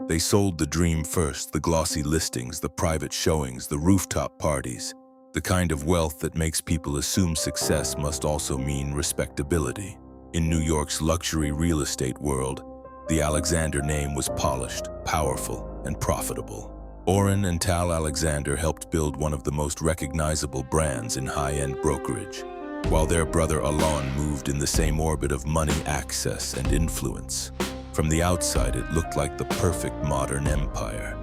They sold the dream first, the glossy listings, the private showings, the rooftop parties, the kind of wealth that makes people assume success must also mean respectability. In New York's luxury real estate world, the Alexander name was polished, powerful, and profitable. Oren and Tal Alexander helped build one of the most recognizable brands in high-end brokerage, while their brother Alon moved in the same orbit of money, access, and influence. From the outside, it looked like the perfect modern empire.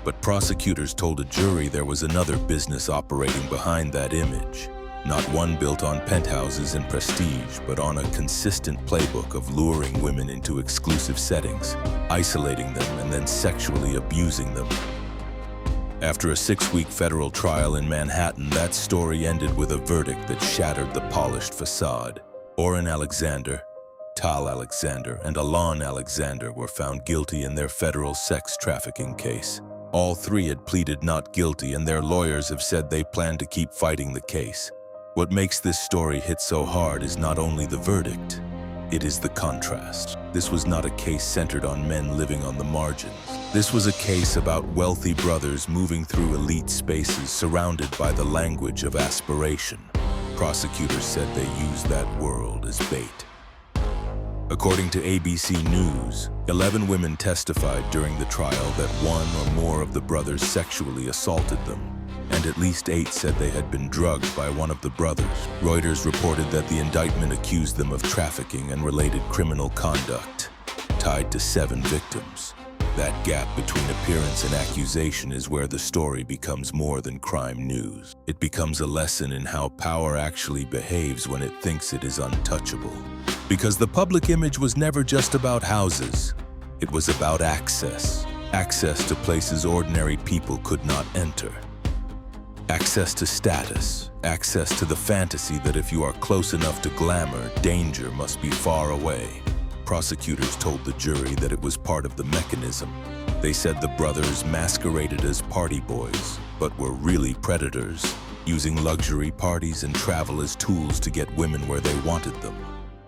But prosecutors told a jury there was another business operating behind that image. Not one built on penthouses and prestige, but on a consistent playbook of luring women into exclusive settings, isolating them, and then sexually abusing them. After a 6-week federal trial in Manhattan, that story ended with a verdict that shattered the polished facade. Oren Alexander, Tal Alexander, and Alon Alexander were found guilty in their federal sex trafficking case. All three had pleaded not guilty, and their lawyers have said they plan to keep fighting the case. What makes this story hit so hard is not only the verdict, it is the contrast. This was not a case centered on men living on the margins. This was a case about wealthy brothers moving through elite spaces surrounded by the language of aspiration. Prosecutors said they used that world as bait. According to ABC News, 11 women testified during the trial that one or more of the brothers sexually assaulted them, and at least 8 said they had been drugged by one of the brothers. Reuters reported that the indictment accused them of trafficking and related criminal conduct, tied to 7 victims. That gap between appearance and accusation is where the story becomes more than crime news. It becomes a lesson in how power actually behaves when it thinks it is untouchable. Because the public image was never just about houses. It was about access. Access to places ordinary people could not enter. Access to status. Access to the fantasy that if you are close enough to glamour, danger must be far away. Prosecutors told the jury that it was part of the mechanism. They said the brothers masqueraded as party boys, but were really predators, using luxury parties and travel as tools to get women where they wanted them.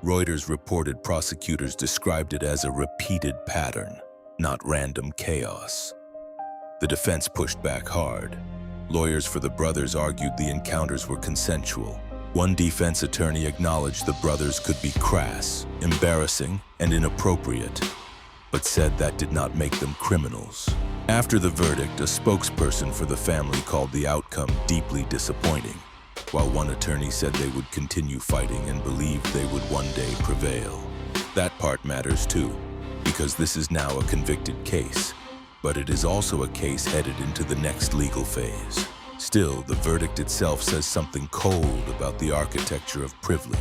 Reuters reported prosecutors described it as a repeated pattern, not random chaos. The defense pushed back hard. Lawyers for the brothers argued the encounters were consensual. One defense attorney acknowledged the brothers could be crass, embarrassing, and inappropriate, but said that did not make them criminals. After the verdict, a spokesperson for the family called the outcome deeply disappointing, while one attorney said they would continue fighting and believed they would one day prevail. That part matters too, because this is now a convicted case, but it is also a case headed into the next legal phase. Still, the verdict itself says something cold about the architecture of privilege.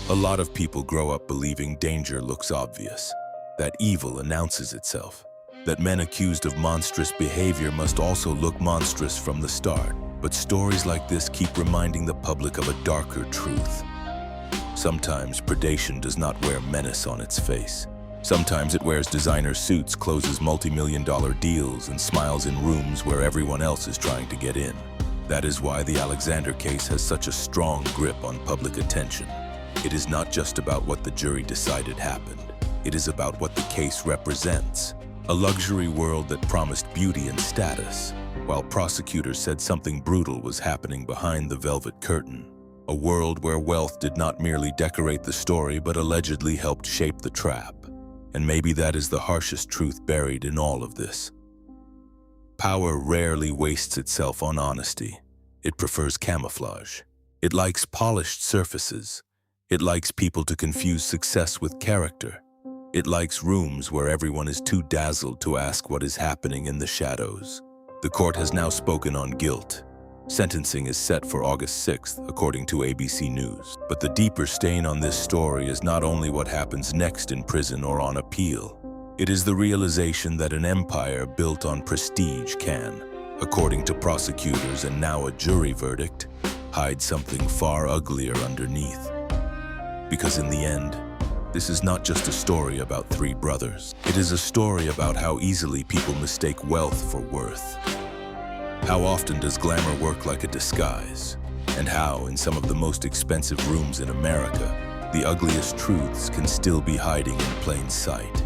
A lot of people grow up believing danger looks obvious, that evil announces itself, that men accused of monstrous behavior must also look monstrous from the start. But stories like this keep reminding the public of a darker truth. Sometimes predation does not wear menace on its face. Sometimes it wears designer suits, closes multi-million-dollar deals, and smiles in rooms where everyone else is trying to get in. That is why the Alexander case has such a strong grip on public attention. It is not just about what the jury decided happened. It is about what the case represents. A luxury world that promised beauty and status, while prosecutors said something brutal was happening behind the velvet curtain. A world where wealth did not merely decorate the story but allegedly helped shape the trap. And maybe that is the harshest truth buried in all of this. Power rarely wastes itself on honesty. It prefers camouflage. It likes polished surfaces. It likes people to confuse success with character. It likes rooms where everyone is too dazzled to ask what is happening in the shadows. The court has now spoken on guilt. Sentencing is set for August 6th, according to ABC News. But the deeper stain on this story is not only what happens next in prison or on appeal. It is the realization that an empire built on prestige can, according to prosecutors and now a jury verdict, hide something far uglier underneath. Because in the end, this is not just a story about 3 brothers. It is a story about how easily people mistake wealth for worth. How often does glamour work like a disguise? And how, in some of the most expensive rooms in America, the ugliest truths can still be hiding in plain sight?